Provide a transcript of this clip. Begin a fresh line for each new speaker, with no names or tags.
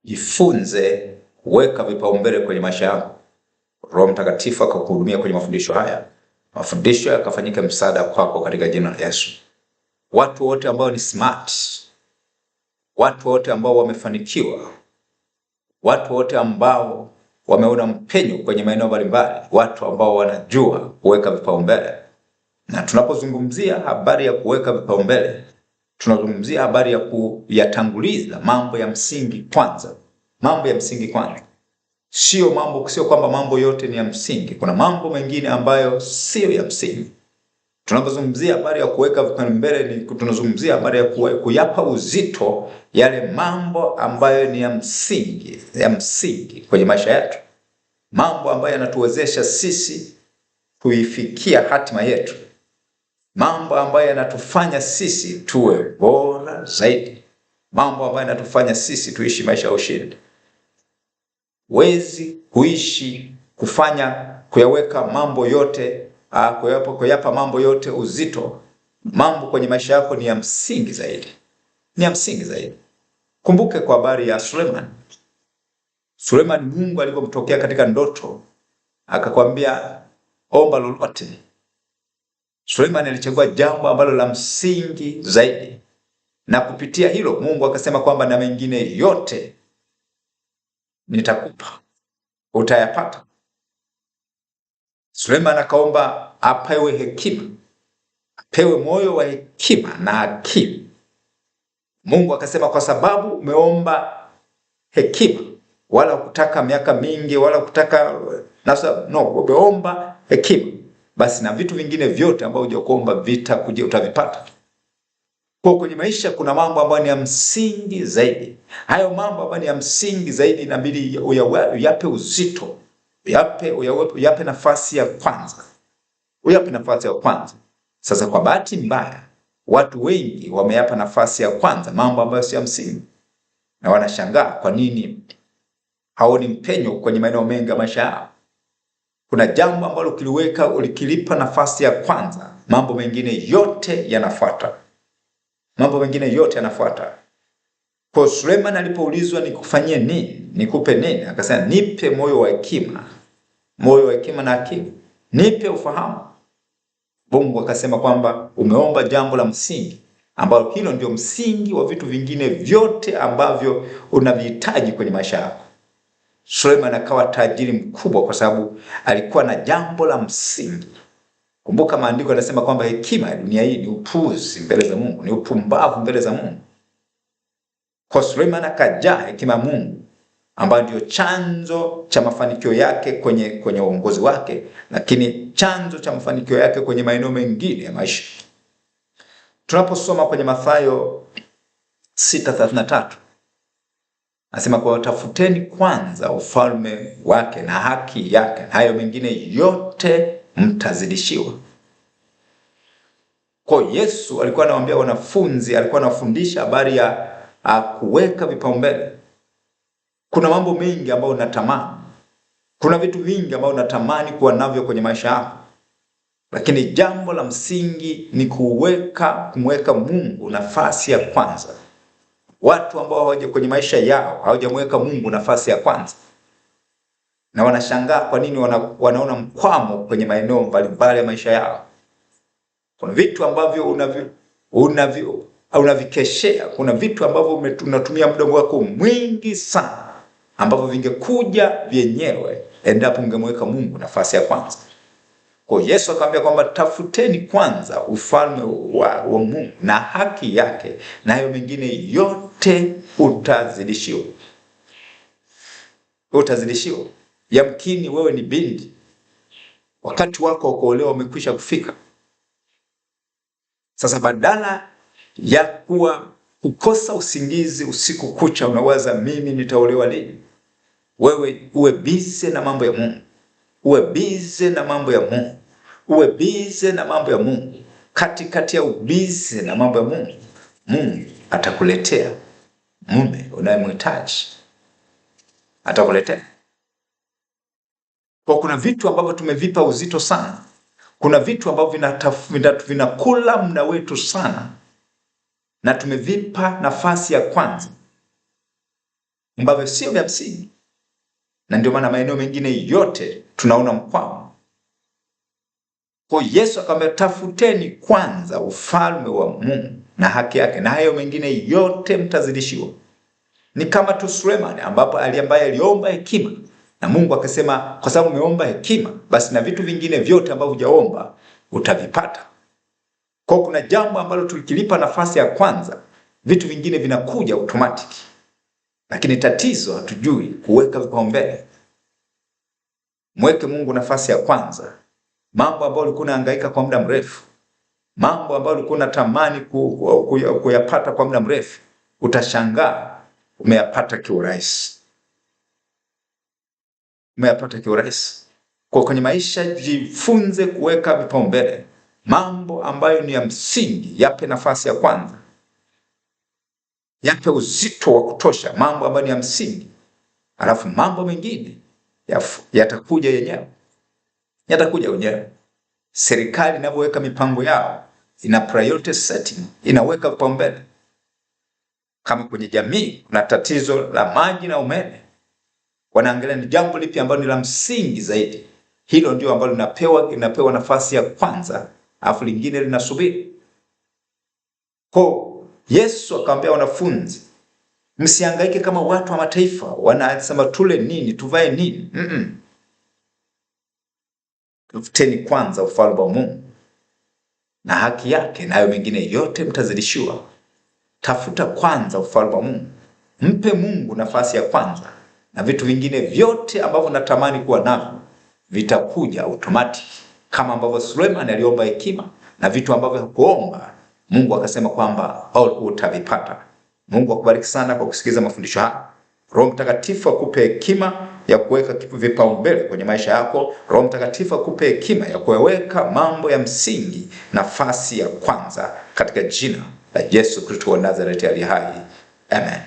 Jifunze kuweka vipaumbele kwenye maisha yako. Roho Mtakatifu akakuhudumia kwenye mafundisho haya. Mafundisho yakafanyike msaada kwako katika jina la Yesu. Watu wote ambao ni smart, watu wote ambao wamefanikiwa, watu wote ambao wameona mpenyo kwenye maeneo mbalimbali, watu ambao wanajua kuweka vipaumbele. Na tunapozungumzia habari ya kuweka vipaumbele, tunazungumzia habari ya kuyatanguliza mambo ya msingi kwanza. Mambo ya msingi kwanza. Sio kwamba mambo yote ni ya msingi. Kuna mambo mengine ambayo sio ya msingi. Tunapozungumzia habari ya kuweka vipaumbele, tunazungumzia habari ya kuyapa uzito yale mambo ambayo ni ya msingi kwenye maisha yetu. Mambo ambayo yanatuwezesha sisi kuifikia hatima yetu. Mambo ambayo yanatufanya sisi tuwe bora zaidi. Mambo ambayo yanatufanya sisi tuishi maisha ya ushindi. Wezi kuishi kuyaweka mambo yote, kuyapa mambo yote uzito. Mambo kwenye maisha yako ni ya msingi zaidi. Ni ya msingi zaidi. Kumbuke kwa habari ya Suleiman. Suleiman, Mungu alipomtokea katika ndoto akakwambia omba lolote. Suleiman alichagua jambo ambalo la msingi zaidi. Na kupitia hilo Mungu akasema kwamba na mengine yote nitakupa, utayapata. Suleiman akaomba apewe hekima, apewe moyo wa hekima na akili. Mungu akasema kwa sababu umeomba hekima, wala kutaka miaka mingi, wala kutaka umeomba hekima, basi na vitu vingine vyote ambavyo hujakuomba vitakuja, utavipata. Kwa kwenye maisha kuna mambo ambayo ni ya msingi zaidi. Hayo mambo ambayo ni ya msingi zaidi inabidi uyape uzito. Uyape nafasi ya kwanza. Uyape nafasi ya kwanza. Sasa kwa bahati mbaya, watu wengi wameyapa nafasi ya kwanza mambo ambayo si ya msingi. Na wanashangaa kwa nini haoni mpenyo kwenye maeneo mengi ya maisha yao. Kuna jambo ambalo ulikilipa nafasi ya kwanza, mambo mengine yote yanafuata. Mambo mengine yote yanafuata. Kwa Suleiman alipoulizwa nikufanyie nini, nikupe nini, akasema nipe moyo wa hekima. Moyo wa hekima na akili. Nipe ufahamu. Mungu akasema kwamba umeomba jambo la msingi, ambalo hilo ndio msingi wa vitu vingine vyote ambavyo unavihitaji kwenye maisha yako. Suleiman akawa tajiri mkubwa kwa sababu alikuwa na jambo la msingi. Kumbuka maandiko yanasema kwamba hekima ya dunia hii ni upuzi mbele za Mungu, ni upumbavu mbele za Mungu. Kwa Suleiman akajaa hekima ya Mungu, ambayo ndio chanzo cha mafanikio yake kwenye uongozi wake, lakini chanzo cha mafanikio yake kwenye maeneo mengine ya maisha. Tunaposoma kwenye Mathayo 6:33, anasema kwa tafuteni kwanza ufalme wake na haki yake, na hayo mengine yote mtazidishiwa. Kwa Yesu alikuwa anawaambia wanafunzi, alikuwa anafundisha habari ya kuweka vipaumbele. Kuna mambo mengi ambayo unatamani. Kuna vitu vingi ambavyo unatamani kuwa navyo kwenye maisha yako. Lakini jambo la msingi ni kumweka Mungu nafasi ya kwanza. Watu ambao hawaje kwenye maisha yao, hawajamweka Mungu nafasi ya kwanza. Na wanashangaa kwa nini wanaona mkwamo kwenye maeneo mbalimbali ya maisha yao. Kuna vitu ambavyo unavikeshea, kuna vitu ambavyo unatumia muda wako mwingi sana, ambavyo vingekuja vyenyewe endapo ungemweka Mungu nafasi ya kwanza. Kwa Yesu akamwambia kwamba tafuteni kwanza ufalme wa Mungu na haki yake, na hayo mengine yote utazidishiwa. Utazidishiwa. Yamkini wewe ni binti, wakati wako wa kuolewa umekwisha kufika. Sasa badala ya kukosa usingizi usiku kucha unawaza mimi nitaolewa lini, wewe uwe busy na mambo ya Mungu. Uwe busy na mambo ya Mungu. Uwe busy na mambo ya Mungu. Katikati ya ubizi na mambo ya Mungu, Mungu atakuletea mume unayemhitaji. Atakuletea. Kwa kuna vitu ambavyo tumevipa uzito sana. Kuna vitu ambavyo vinakula muda wetu sana, na tumevipa nafasi ya kwanza. ambavyo sio vya msingi, na ndio maana maeneo mengine yote tunaona mkwamo. Kwa Yesu akamwambia, tafuteni kwanza ufalme wa Mungu na haki yake, na hayo mengine yote mtazidishiwa. Ni kama tu Sulemani ambapo ambaye aliomba hekima, na Mungu akasema, kwa sababu umeomba hekima, basi na vitu vingine vyote ambavyo hujaomba utavipata. Kwa kuna jambo ambalo tulikilipa nafasi ya kwanza, vitu vingine vinakuja automatic. Lakini tatizo hatujui kuweka vipaumbele. Mweke Mungu nafasi ya kwanza. Mambo ambayo ulikuwa unahangaika kwa muda mrefu, mambo ambayo ulikuwa unatamani kuyapata kwa muda mrefu, utashangaa umeyapata kiurahisi. Umeyapata kiurahisi. Kwa kwenye maisha, jifunze kuweka vipaumbele. Mambo ambayo ni ya msingi yape nafasi ya kwanza, yape uzito wa kutosha, mambo ambayo ni ya msingi. Alafu mambo mengine yatakuja yenyewe. Yatakuja wenyewe. Serikali inapoweka mipango yao, ina priority setting, inaweka vipaumbele. Kama kwenye jamii kuna tatizo la maji na umeme, wanaangalia ni jambo lipi ambalo ni la msingi zaidi. Hilo ndio ambalo linapewa nafasi ya kwanza, afu lingine linasubiri. Kwa Yesu akamwambia wanafunzi, msihangaike kama watu wa mataifa wanasema tule nini, tuvae nini. Tafuteni kwanza ufalme wa Mungu na haki yake, na hayo mengine yote mtazidishiwa. Tafuta kwanza ufalme wa Mungu. Mpe Mungu nafasi ya kwanza, na vitu vingine vyote ambavyo natamani kuwa navyo vitakuja automatic. Kama ambavyo Sulemani aliomba hekima, na vitu ambavyo hakuomba Mungu akasema kwamba utavipata. Mungu akubariki sana kwa kusikiza mafundisho haya. Roho Mtakatifu akupe hekima ya kuweka vipaumbele kwenye maisha yako. Roho Mtakatifu akupe hekima ya kuweka mambo ya msingi nafasi ya kwanza, katika jina la Yesu Kristo wa Nazareti aliye hai. Amen.